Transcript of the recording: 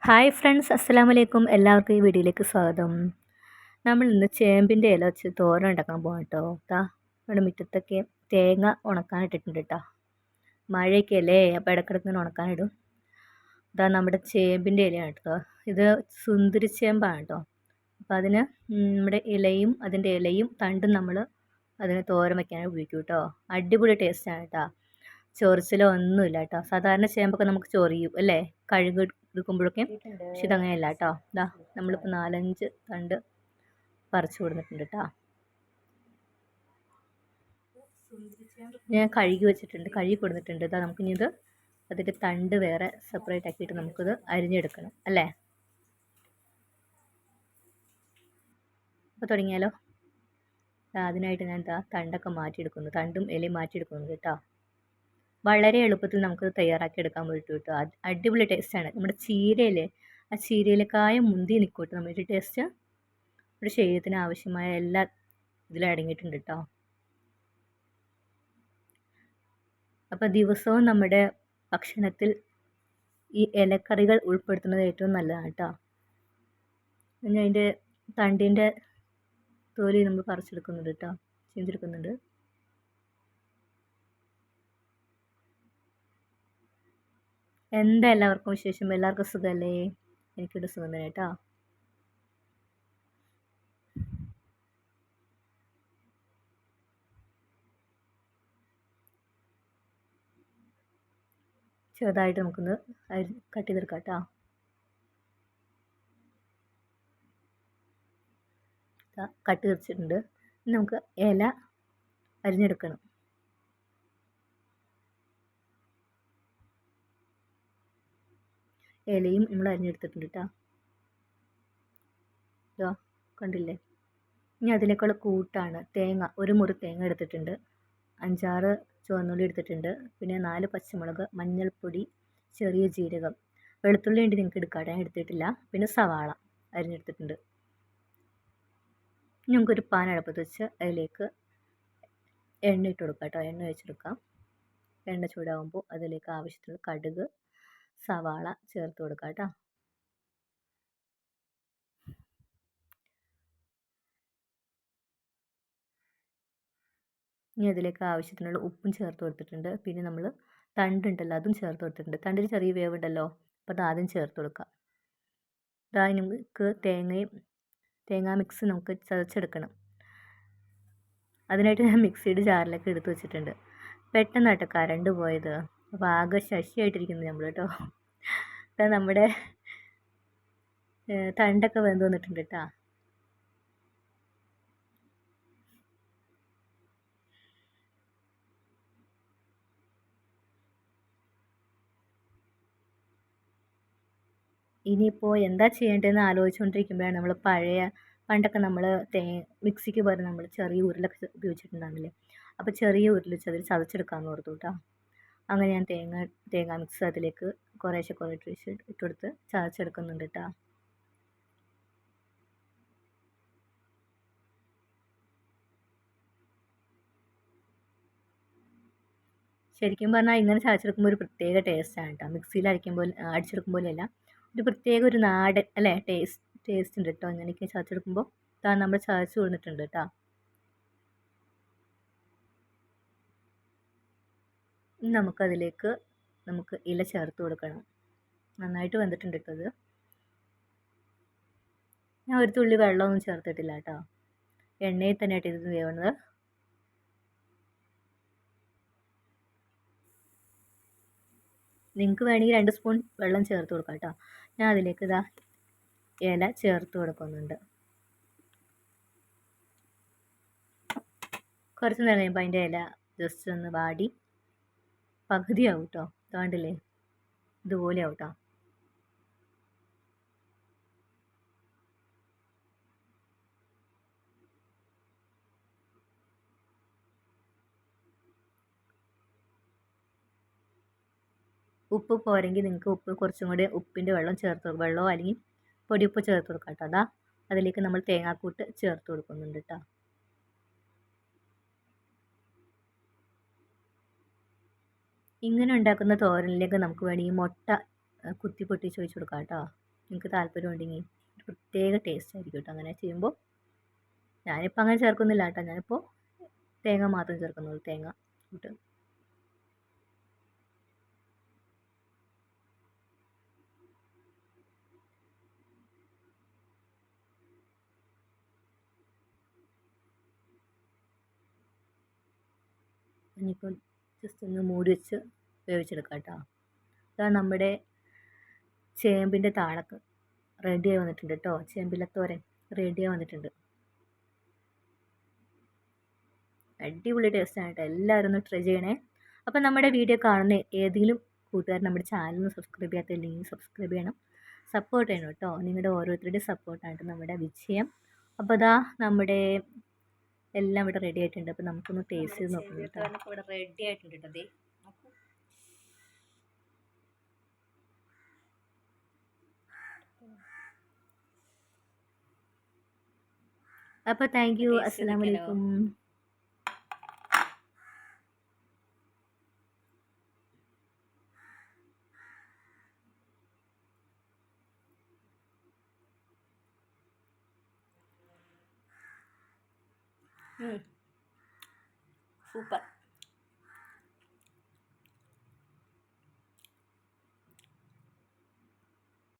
Hi friends, അസ്സലാമു അലൈക്കും. എല്ലാവർക്കും ഈ വീഡിയോയിലേക്ക് സ്വാഗതം. നമ്മൾ ഇന്ന് ചേമ്പിൻ്റെ ഇല വെച്ച് തോരൻ ഉണ്ടാക്കാൻ പോകാം കേട്ടോ. നമ്മുടെ മുറ്റത്തൊക്കെ തേങ്ങ ഉണക്കാനിട്ടിട്ടുണ്ട് കേട്ടോ. മഴയൊക്കെ അല്ലേ, അപ്പോൾ ഇടയ്ക്കിടയ്ക്ക് ഇങ്ങനെ ഉണക്കാനിടും. നമ്മുടെ ചേമ്പിൻ്റെ ഇലയാണ് കേട്ടോ. ഇത് സുന്ദരി ചേമ്പാണ് കേട്ടോ. അപ്പോൾ അതിന് നമ്മുടെ അതിൻ്റെ ഇലയും തണ്ടും നമ്മൾ അതിന് തോരൻ വയ്ക്കാനായി ഉപയോഗിക്കും കേട്ടോ. അടിപൊളി ടേസ്റ്റാണ് കേട്ടോ. ചൊറിച്ചിലോ ഒന്നുമില്ല കേട്ടോ. സാധാരണ ചേമ്പൊക്കെ നമുക്ക് ചൊറിയും അല്ലേ, എടുക്കുമ്പോഴൊക്കെ. പക്ഷെ ഇതങ്ങനെയല്ല കേട്ടോ. നമ്മളിപ്പോൾ 4-5 തണ്ട് പറിച്ചു കൊടുത്തിട്ടുണ്ട് കേട്ടോ. ഞാൻ കഴുകി വെച്ചിട്ടുണ്ട്, കഴുകി കൊടുത്തിട്ടുണ്ട്. നമുക്കിനി അതിൻ്റെ തണ്ട് വേറെ സെപ്പറേറ്റ് ആക്കിയിട്ട് നമുക്കിത് അരിഞ്ഞെടുക്കണം അല്ലേ. അപ്പോൾ തുടങ്ങിയാലോ. അതിനായിട്ട് ഞാൻ തണ്ടൊക്കെ മാറ്റിയെടുക്കുന്നു, തണ്ടും ഇലയും മാറ്റിയെടുക്കുന്നു കേട്ടോ. വളരെ എളുപ്പത്തിൽ നമുക്കത് തയ്യാറാക്കി എടുക്കാൻ പറ്റും കേട്ടോ. അടിപൊളി ടേസ്റ്റാണ്. നമ്മുടെ ചീരയിലെ ആ ചീരയിലേക്കായും മുന്തി നിൽക്കൂട്ടോ നമ്മുടെ ടേസ്റ്റ്. ഒരു ശരീരത്തിന് ആവശ്യമായ എല്ലാ ഇതിലും അടങ്ങിയിട്ടുണ്ട് കേട്ടോ. അപ്പോൾ ദിവസവും നമ്മുടെ ഭക്ഷണത്തിൽ ഈ ഇലക്കറികൾ ഉൾപ്പെടുത്തുന്നത് ഏറ്റവും നല്ലതാണ് കേട്ടോ. പിന്നെ അതിൻ്റെ തണ്ടിൻ്റെ തോലി നമ്മൾ പറിച്ചെടുക്കുന്നുണ്ട് കേട്ടോ, ചെയ്തെടുക്കുന്നുണ്ട്. എന്താ എല്ലാവർക്കും വിശേഷം? എല്ലാവർക്കും സുഖമല്ലേ? എനിക്കിവിടെ സുഖം തന്നെ കേട്ടോ. ചെറുതായിട്ട് നമുക്കൊന്ന് കട്ട് ചെയ്തെടുക്കാം കേട്ടോ. കട്ട് തിരിച്ചിട്ടുണ്ട്. നമുക്ക് ഇല അരിഞ്ഞെടുക്കണം. ഇലയും നമ്മൾ അരിഞ്ഞെടുത്തിട്ടുണ്ട് കേട്ടോ. കണ്ടില്ലേ. ഇനി അതിലേക്കുള്ള കൂട്ടാണ് തേങ്ങ. ഒരു മുറി തേങ്ങ എടുത്തിട്ടുണ്ട്, 5-6 ചുവന്നുള്ളി എടുത്തിട്ടുണ്ട്, പിന്നെ 4 പച്ചമുളക്, മഞ്ഞൾപ്പൊടി, ചെറിയ ജീരകം, വെളുത്തുള്ളി ഉണ്ട് നിങ്ങൾക്ക് എടുക്കാം, ഞാൻ എടുത്തിട്ടില്ല. പിന്നെ സവാള അരിഞ്ഞെടുത്തിട്ടുണ്ട്. നമുക്കൊരു പാൻ അടുപ്പത്ത് വെച്ച് അതിലേക്ക് എണ്ണ ഇട്ട് കൊടുക്കാം കേട്ടോ. എണ്ണ ഒഴിച്ചെടുക്കാം. എണ്ണ ചൂടാകുമ്പോൾ അതിലേക്ക് ആവശ്യത്തിന് കടുക്, സവാള ചേർത്ത് കൊടുക്കാം കേട്ടോ. ഇനി അതിലേക്ക് ആവശ്യത്തിനുള്ള ഉപ്പും ചേർത്ത് കൊടുത്തിട്ടുണ്ട്. പിന്നെ നമ്മൾ തണ്ടുണ്ടല്ലോ അതും ചേർത്ത് കൊടുത്തിട്ടുണ്ട്. തണ്ടിന് ചെറിയ വേവുണ്ടല്ലോ, അപ്പോൾ അത് ആദ്യം ചേർത്ത് കൊടുക്കാം. നമുക്ക് തേങ്ങാ മിക്സ് നമുക്ക് ചതച്ചെടുക്കണം. അതിനായിട്ട് ഞാൻ മിക്സിയുടെ ജാറിലേക്ക് എടുത്ത് വെച്ചിട്ടുണ്ട്. പെട്ടെന്നായിട്ട് കറണ്ട് പോയത്, അപ്പോൾ ആകെ ശശിയായിട്ടിരിക്കുന്നു നമ്മൾ കേട്ടോ. നമ്മുടെ തണ്ടൊക്കെ വെന്ത് വന്നിട്ടുണ്ട് കേട്ടോ. ഇനിയിപ്പോൾ എന്താ ചെയ്യേണ്ടതെന്ന് ആലോചിച്ചുകൊണ്ടിരിക്കുമ്പോഴാണ് നമ്മൾ പണ്ടൊക്കെ നമ്മൾ മിക്സിക്ക് പകരം നമ്മൾ ചെറിയ ഉരുളൊക്കെ ഉപയോഗിച്ചിട്ടുണ്ടായിരുന്നില്ലേ. അപ്പോൾ ചെറിയ ഉരുള വെച്ച് അതിൽ ചതച്ചെടുക്കാമെന്ന് ഓർത്തു കേട്ടോ. അങ്ങനെ ഞാൻ തേങ്ങാ മിക്സ് അതിലേക്ക് കുറേശ്ശെ ഇട്ടുകൊടുത്ത് ചതച്ചെടുക്കുന്നുണ്ട് കേട്ടോ. ശരിക്കും പറഞ്ഞാൽ ഇങ്ങനെ ചതച്ചെടുക്കുമ്പോൾ ഒരു പ്രത്യേക ടേസ്റ്റാണ് കേട്ടോ. മിക്സിയിൽ അടിച്ചെടുക്കുമ്പോഴല്ല, ഒരു പ്രത്യേക ഒരു നാടൻ അല്ലേ ടേസ്റ്റ് ഉണ്ട് കേട്ടോ. ഇങ്ങനെയൊക്കെ ചതച്ചെടുക്കുമ്പോൾ നമ്മൾ ചതച്ച് കൊടുത്തിട്ടുണ്ട് കേട്ടോ. നമുക്കതിലേക്ക് ഇല ചേർത്ത് കൊടുക്കണം. നന്നായിട്ട് വെന്തിട്ടുണ്ട് കേട്ടോ അത്. ഞാൻ ഒരു തുള്ളി വെള്ളമൊന്നും ചേർത്തിട്ടില്ല കേട്ടോ. എണ്ണയിൽ തന്നെയായിട്ട് ഇത് വേവുന്നത്. നിങ്ങൾക്ക് വേണമെങ്കിൽ 2 സ്പൂൺ വെള്ളം ചേർത്ത് കൊടുക്കാം കേട്ടോ. ഞാൻ അതിലേക്ക് ഇല ചേർത്ത് കൊടുക്കുന്നുണ്ട്. കുറച്ച് നേരം കഴിയുമ്പോൾ അതിൻ്റെ ഇല ജസ്റ്റ് ഒന്ന് വാടി പകുതിയാവും കേട്ടോ. കണ്ടില്ലേ, ഇതുപോലെ ആവും കേട്ടോ. ഉപ്പ് പോരെങ്കിൽ നിങ്ങൾക്ക് കുറച്ചും കൂടി ഉപ്പിൻ്റെ വെള്ളമോ അല്ലെങ്കിൽ പൊടിയുപ്പ് ചേർത്ത് കൊടുക്കാം കേട്ടോ. അതിലേക്ക് നമ്മൾ തേങ്ങാക്കൂട്ട് ചേർത്ത് കൊടുക്കുന്നുണ്ട് കേട്ടോ. ഇങ്ങനെ ഉണ്ടാക്കുന്ന തോരനിലേക്ക് നമുക്ക് വേണമെങ്കിൽ മുട്ട കുത്തി പൊട്ടിച്ച് ഒഴിച്ച് കൊടുക്കാം കേട്ടോ. നിങ്ങൾക്ക് താല്പര്യം ഉണ്ടെങ്കിൽ പ്രത്യേക ടേസ്റ്റ് ആയിരിക്കും കേട്ടോ അങ്ങനെ ചെയ്യുമ്പോൾ. ഞാനിപ്പോൾ അങ്ങനെ ചേർക്കുന്നില്ല കേട്ടോ, ഞാനിപ്പോൾ തേങ്ങ മാത്രം ചേർക്കുന്നുള്ളൂ, തേങ്ങ ഇട്ട്. ഇനിയിപ്പോൾ ജസ്റ്റ് ഒന്ന് മൂടി വെച്ച് വേവിച്ചെടുക്കാം കേട്ടോ. ഇതാ നമ്മുടെ ചേമ്പിൻ്റെ താളൊക്കെ റെഡിയായി വന്നിട്ടുണ്ട് കേട്ടോ. ചേമ്പിലെ തോരൻ റെഡിയായി വന്നിട്ടുണ്ട്. അടിപൊളി ടേസ്റ്റാണ് കേട്ടോ, എല്ലാവരും ഒന്ന് ട്രൈ ചെയ്യണേ. അപ്പം നമ്മുടെ വീഡിയോ കാണുന്ന ഏതെങ്കിലും കൂട്ടുകാർ നമ്മുടെ ചാനൽ സബ്സ്ക്രൈബ് ചെയ്യാത്തില്ലെങ്കിൽ സബ്സ്ക്രൈബ് ചെയ്യണം, സപ്പോർട്ട് ചെയ്യണം കേട്ടോ. നിങ്ങളുടെ ഓരോരുത്തരുടെയും സപ്പോർട്ടാണ് നമ്മുടെ വിജയം. അപ്പോൾ അതാ നമ്മുടെ എല്ലാം ഇവിടെ റെഡി ആയിട്ടുണ്ട്. അപ്പോൾ നമുക്കൊന്ന് ടേസ്റ്റ് ചെയ്ത് നോക്കാം കേട്ടോ. ഇവിടെ റെഡി ആയിട്ടുണ്ട് കേട്ടോ. അതേ നോക്കൂ. അപ്പോൾ താങ്ക് യു. അസ്സലാമു അലൈക്കും. സൂപ്പർ.